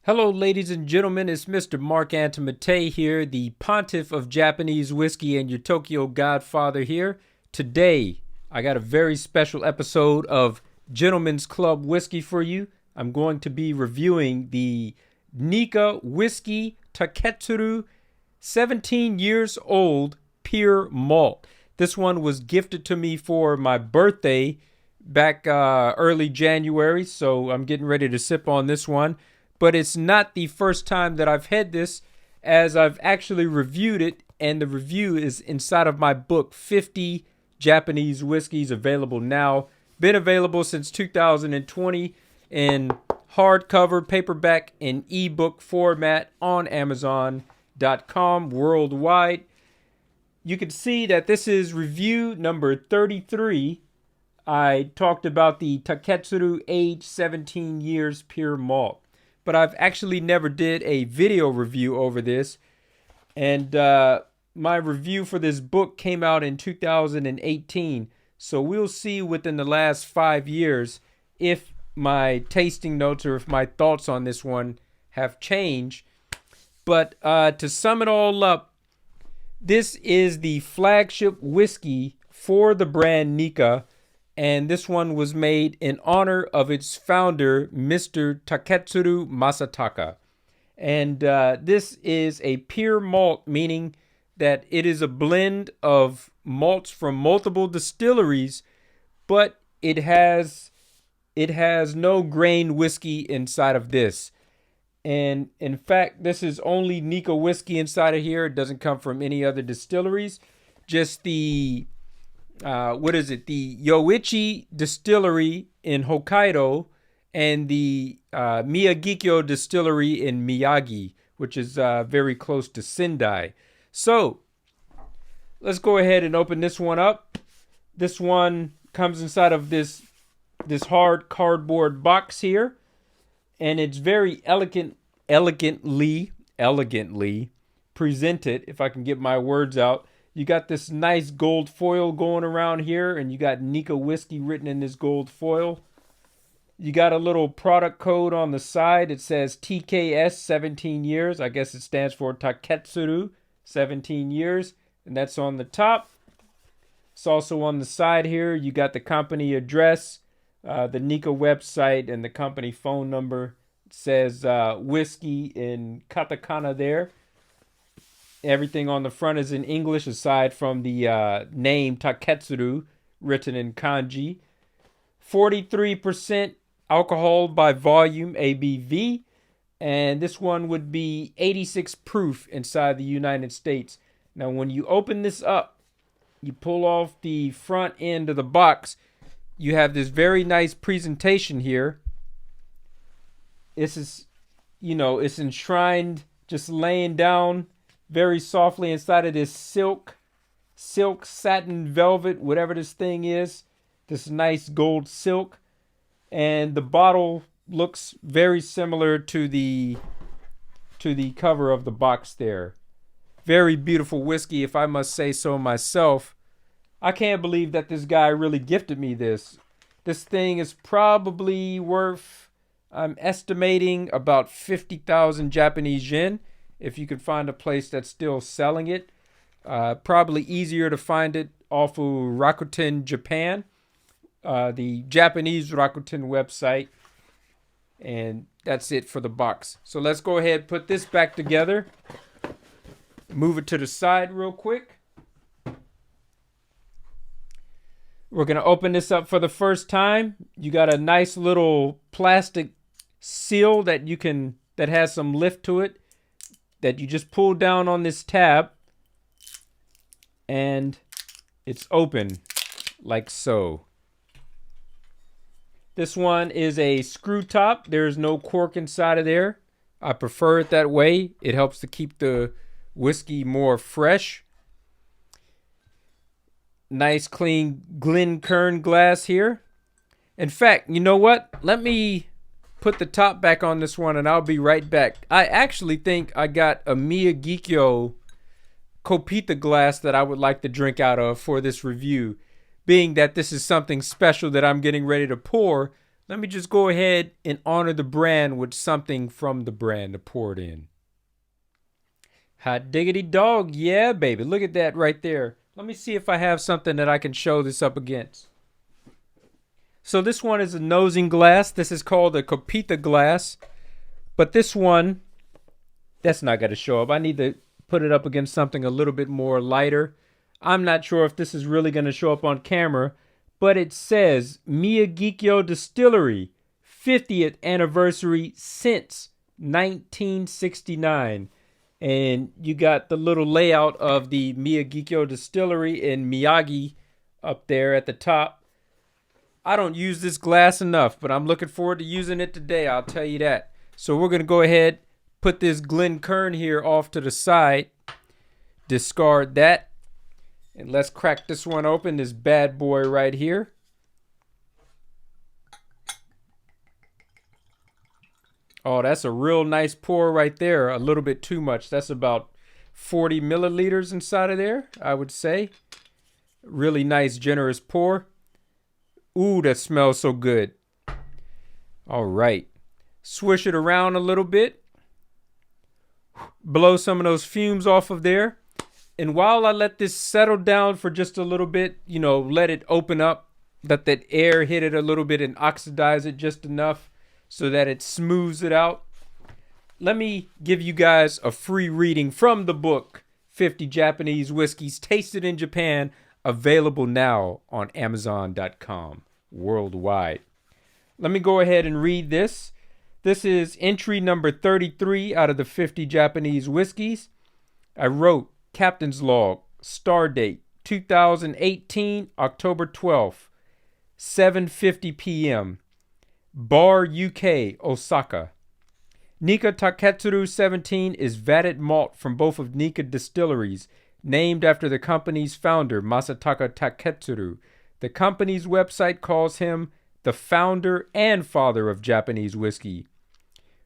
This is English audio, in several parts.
Hello, ladies and gentlemen, it's Mr. Mark Antimate here, the pontiff of Japanese whiskey and your Tokyo godfather here. Today, I got a very special episode of Gentleman's Club Whiskey for you. I'm going to be reviewing the Nikka Whiskey Taketsuru 17 years old Pure Malt. This one was gifted to me for my birthday back early January, so I'm getting ready to sip on this one. But it's not the first time that I've had this, as I've actually reviewed it, and the review is inside of my book, 50 Japanese Whiskies, available now. Been available since 2020 in hardcover, paperback, and ebook format on Amazon.com worldwide. You can see that this is review number 33. I talked about the Taketsuru aged 17 years Pure Malt. But I've actually never did a video review over this. And my review for this book came out in 2018. So we'll see within the last 5 years if my tasting notes or if my thoughts on this one have changed. But to sum it all up, this is the flagship whiskey for the brand Nikka. And this one was made in honor of its founder, Mr. Taketsuru Masataka. And this is a pure malt, meaning that it is a blend of malts from multiple distilleries, but it has no grain whiskey inside of this. And in fact, this is only Nikka whiskey inside of here. It doesn't come from any other distilleries. Just the the Yoichi distillery in Hokkaido and the Miyagikyo distillery in Miyagi, which is very close to Sendai. So let's go ahead and open this one up. This one comes inside of this hard cardboard box here, and it's very elegantly presented, if I can get my words out. You got this nice gold foil going around here, and you got Nikka whiskey written in this gold foil. You got a little product code on the side. It says TKS 17 years. I guess it stands for Taketsuru 17 years, and that's on the top. It's also on the side here. You got the company address, the Nikka website, and the company phone number. It says whiskey in katakana there. Everything on the front is in English aside from the name Taketsuru written in kanji. 43% alcohol by volume, ABV. And this one would be 86 proof inside the United States. Now when you open this up, you pull off the front end of the box, you have this very nice presentation here. This is, it's enshrined, just laying down very softly inside of this silk, satin, velvet, whatever this thing is. This nice gold silk. And the bottle looks very similar to the cover of the box there. Very beautiful whiskey, if I must say so myself. I can't believe that this guy really gifted me this. This thing is probably worth, I'm estimating, about 50,000 Japanese yen. If you can find a place that's still selling it. Probably easier to find it off of Rakuten Japan, the Japanese Rakuten website. And that's it for the box. So let's go ahead and put this back together. Move it to the side real quick. We're going to open this up for the first time. You got a nice little plastic seal that has some lift to it, that you just pull down on this tab and it's open like so. This one is a screw top. There's no cork inside of there. I prefer it that way. It helps to keep the whiskey more fresh. Nice clean Glencairn glass here. In fact, you know what? Let me put the top back on this one and I'll be right back. I actually think I got a Miyagikyo Kopita glass that I would like to drink out of for this review. Being that this is something special that I'm getting ready to pour, let me just go ahead and honor the brand with something from the brand to pour it in. Hot diggity dog. Yeah, baby. Look at that right there. Let me see if I have something that I can show this up against. So this one is a nosing glass. This is called a Kopita glass. But this one, that's not going to show up. I need to put it up against something a little bit more lighter. I'm not sure if this is really going to show up on camera, but it says Miyagikyo Distillery, 50th anniversary since 1969. And you got the little layout of the Miyagikyo Distillery in Miyagi up there at the top. I don't use this glass enough, but I'm looking forward to using it today, I'll tell you that. So we're going to go ahead, put this Glencairn here off to the side, discard that, and let's crack this one open, this bad boy right here. Oh, that's a real nice pour right there. A little bit too much. That's about 40 milliliters inside of there, I would say. Really nice, generous pour. Ooh, that smells so good. All right. Swish it around a little bit. Blow some of those fumes off of there. And while I let this settle down for just a little bit, you know, let it open up, let that air hit it a little bit and oxidize it just enough so that it smooths it out. Let me give you guys a free reading from the book, 50 Japanese Whiskies Tasted in Japan, available now on Amazon.com worldwide. Let me go ahead and read this. This is entry number 33 out of the 50 Japanese Whiskies. I wrote Captain's Log, star date 2018, October 12th, 7:50 p.m. Bar UK, Osaka. Nikka Taketsuru 17 is vatted malt from both of Nikka distilleries, named after the company's founder, Masataka Taketsuru. The company's website calls him the founder and father of Japanese whiskey.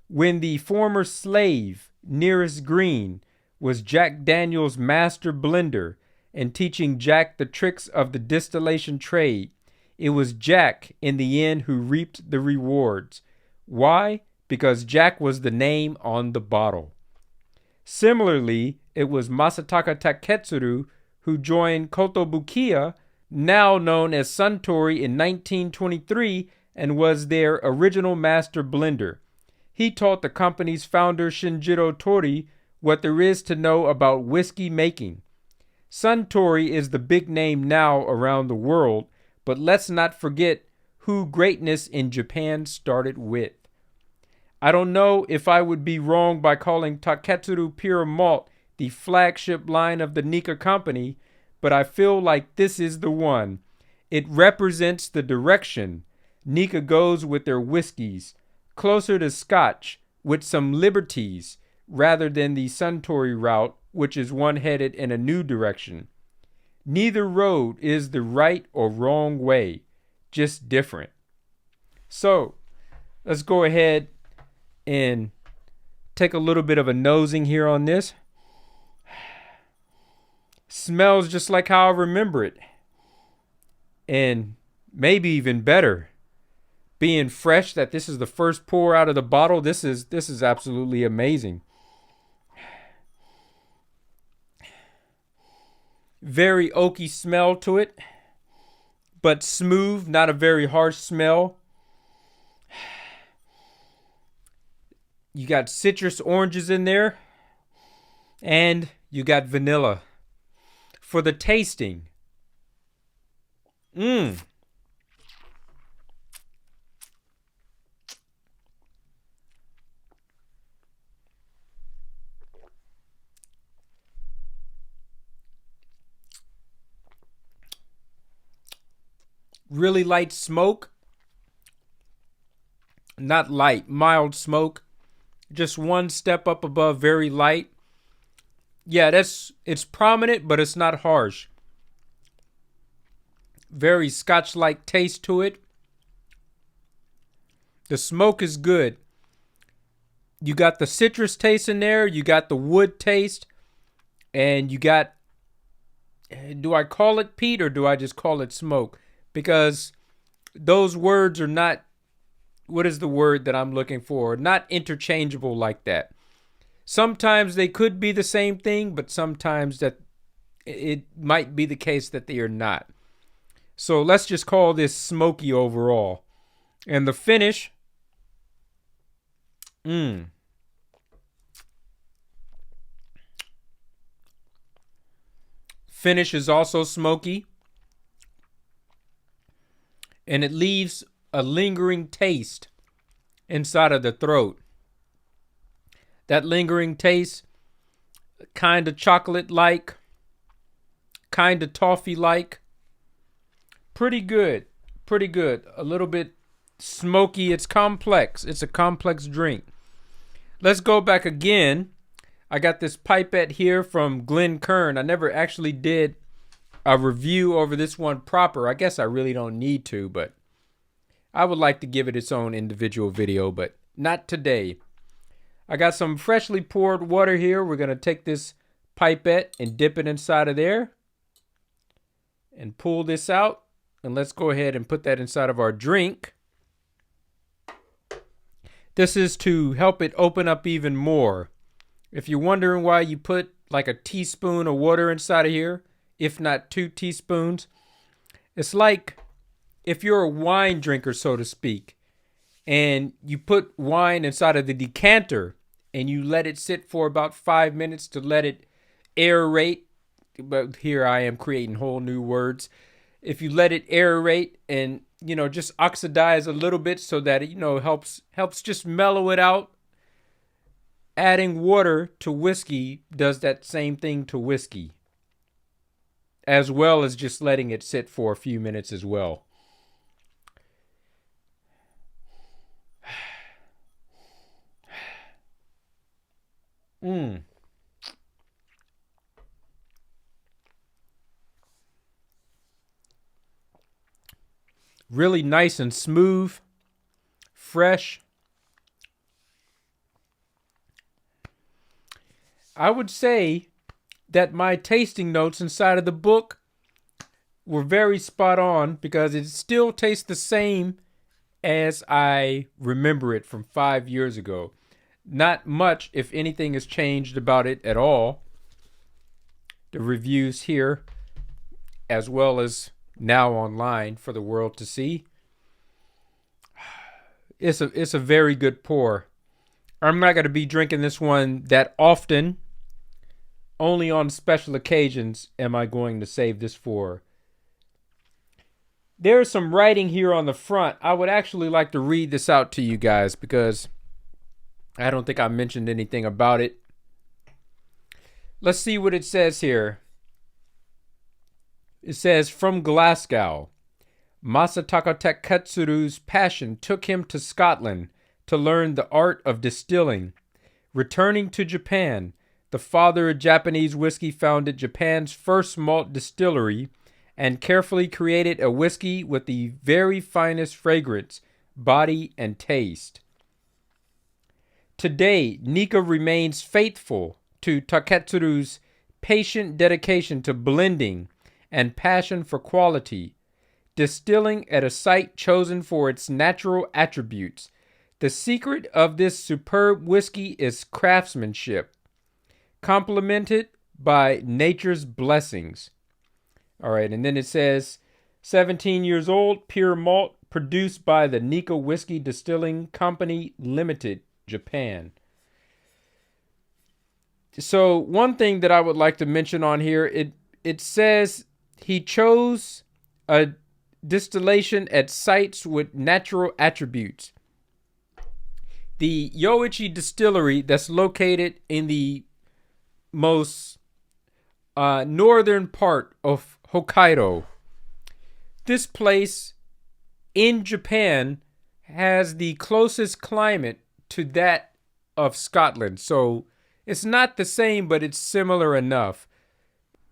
When the former slave, Nearest Green, was Jack Daniel's master blender and teaching Jack the tricks of the distillation trade, it was Jack, in the end, who reaped the rewards. Why? Because Jack was the name on the bottle. Similarly, it was Masataka Taketsuru who joined Kotobukiya, now known as Suntory, in 1923 and was their original master blender. He taught the company's founder Shinjiro Tori what there is to know about whiskey making. Suntory is the big name now around the world, but let's not forget who greatness in Japan started with. I don't know if I would be wrong by calling Taketsuru Pure Malt the flagship line of the Nikka company, but I feel like this is the one. It represents the direction Nikka goes with their whiskeys, closer to Scotch, with some liberties, rather than the Suntory route, which is one headed in a new direction. Neither road is the right or wrong way, just different. So, let's go ahead and take a little bit of a nosing here on this. Smells just like how I remember it. And maybe even better. Being fresh, that this is the first pour out of the bottle, this is absolutely amazing. Very oaky smell to it, but smooth, not a very harsh smell. You got citrus oranges in there, and you got vanilla. For the tasting, really light smoke. Not light, mild smoke. Just one step up above very light. Yeah, it's prominent, but it's not harsh. Very Scotch-like taste to it. The smoke is good. You got the citrus taste in there. You got the wood taste. And you got, do I call it peat or do I just call it smoke? Because those words are not, what is the word that I'm looking for? Not interchangeable like that. Sometimes they could be the same thing, but sometimes that it might be the case that they are not. So let's just call this smoky overall. And the finish, finish is also smoky. And it leaves a lingering taste inside of the throat. That lingering taste, kind of chocolate-like, kind of toffee-like. Pretty good. Pretty good. A little bit smoky. It's complex. It's a complex drink. Let's go back again. I got this pipette here from Glen Kern. I never actually did a review over this one proper. I guess I really don't need to, but I would like to give it its own individual video, but not today. I got some freshly poured water here. We're going to take this pipette and dip it inside of there and pull this out. And let's go ahead and put that inside of our drink. This is to help it open up even more. If you're wondering why you put like a teaspoon of water inside of here, if not 2 teaspoons, it's like if you're a wine drinker, so to speak, and you put wine inside of the decanter and you let it sit for about 5 minutes to let it aerate. But here I am creating whole new words. If you let it aerate and, just oxidize a little bit so that it, helps just mellow it out. Adding water to whiskey does that same thing to whiskey, as well as just letting it sit for a few minutes as well. Really nice and smooth, fresh. I would say that my tasting notes inside of the book were very spot on because it still tastes the same as I remember it from 5 years ago. Not much, if anything, has changed about it at all. The reviews here, as well as now online for the world to see. It's a very good pour. I'm not going to be drinking this one that often. Only on special occasions am I going to save this for. There's some writing here on the front. I would actually like to read this out to you guys because I don't think I mentioned anything about it. Let's see what it says here. It says, from Glasgow, Masataka Taketsuru's passion took him to Scotland to learn the art of distilling. Returning to Japan, the father of Japanese whiskey founded Japan's first malt distillery and carefully created a whiskey with the very finest fragrance, body, and taste. Today, Nikka remains faithful to Taketsuru's patient dedication to blending and passion for quality, distilling at a site chosen for its natural attributes. The secret of this superb whiskey is craftsmanship, complemented by nature's blessings. All right, and then it says, 17 years old, pure malt, produced by the Nikka Whiskey Distilling Company Limited, Japan. So one thing that I would like to mention on here, it says he chose a distillation at sites with natural attributes. The Yoichi Distillery that's located in the most northern part of Hokkaido. This place in Japan has the closest climate to that of Scotland. So it's not the same, but it's similar enough.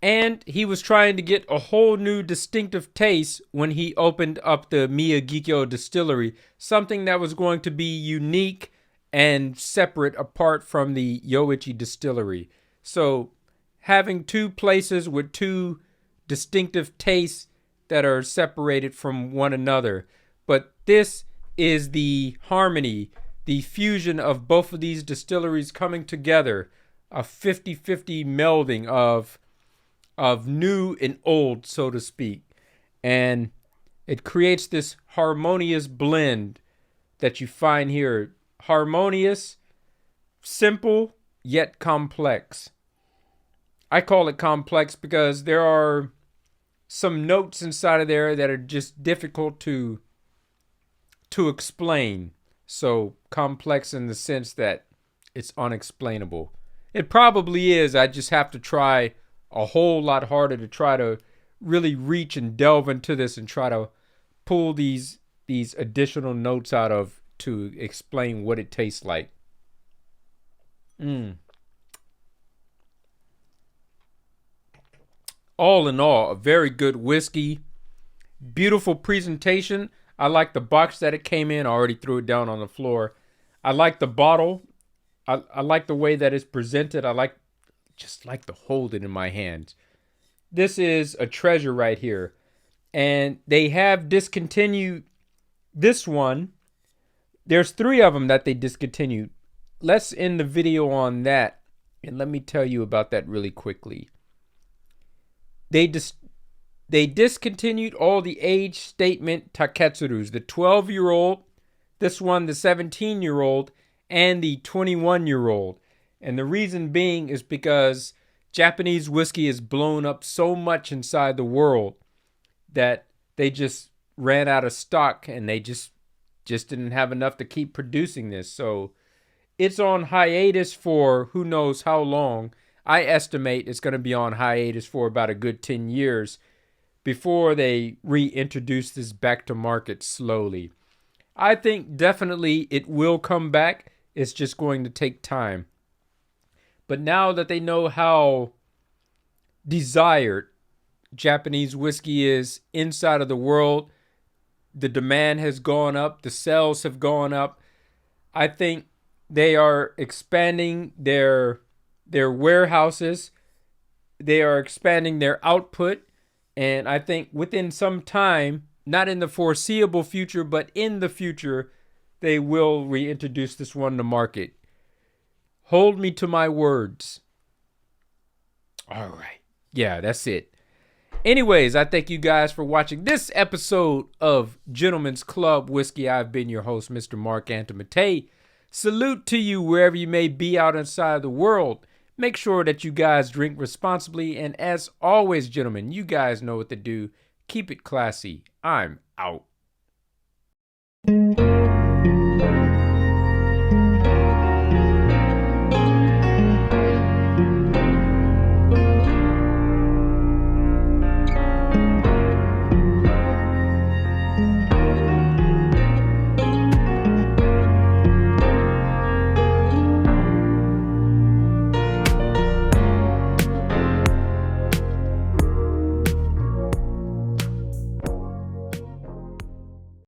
And he was trying to get a whole new distinctive taste when he opened up the Miyagikyo distillery, something that was going to be unique and separate apart from the Yoichi distillery. So having two places with two distinctive tastes that are separated from one another. But this is the harmony, the fusion of both of these distilleries coming together, a 50-50 melding of new and old, so to speak. And it creates this harmonious blend that you find here. Harmonious, simple, yet complex. I call it complex because there are some notes inside of there that are just difficult to explain. So complex in the sense that it's unexplainable. It probably is. I just have to try a whole lot harder to try to really reach and delve into this and try to pull these additional notes out of to explain what it tastes like. All in all, a very good whiskey. Beautiful presentation. I like the box that it came in. I already threw it down on the floor. I like the bottle. I like the way that it's presented. I just like to hold it in my hands. This is a treasure right here. And they have discontinued this one. There's 3 of them that they discontinued. Let's end the video on that. And let me tell you about that really quickly. They discontinued all the age statement Taketsurus. The 12-year-old, this one, the 17-year-old, and the 21-year-old. And the reason being is because Japanese whiskey is blown up so much inside the world that they just ran out of stock and they just didn't have enough to keep producing this. So it's on hiatus for who knows how long. I estimate it's going to be on hiatus for about a good 10 years before they reintroduce this back to market slowly. I think definitely it will come back. It's just going to take time. But now that they know how desired Japanese whiskey is inside of the world, the demand has gone up, the sales have gone up. I think they are expanding their warehouses. They are expanding their output. And I think within some time, not in the foreseeable future, but in the future, they will reintroduce this one to market. Hold me to my words. All right. Yeah, that's it. Anyways, I thank you guys for watching this episode of Gentleman's Club Whiskey. I've been your host, Mr. Mark Antomate. Salute to you wherever you may be out inside the world. Make sure that you guys drink responsibly. And as always, gentlemen, you guys know what to do. Keep it classy. I'm out.